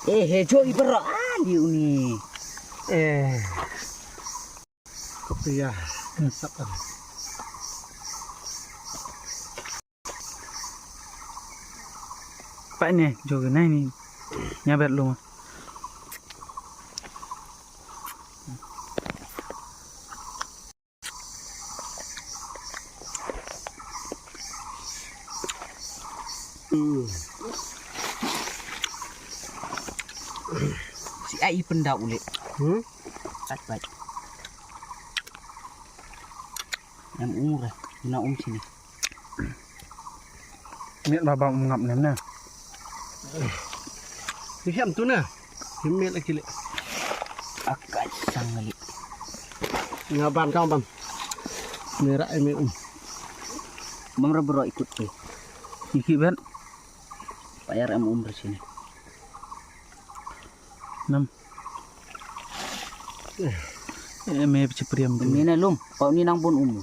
Hejo ibero ali uni. Kopiah. Sabar. Pak ni juga ni nyabet lu mah. Si ai pendak ulit. Kat. Yang umur lah, guna sini. Miat babang ngap nem na. Hiam tu nah. Himit lagi le. Akat sangali. Ngaban kau bang. Merah ini Bang bro ikut ke. Iki ben Bayar umur sini. 6. Me cipriam tu. Mina lum, kau ni nang pun umur.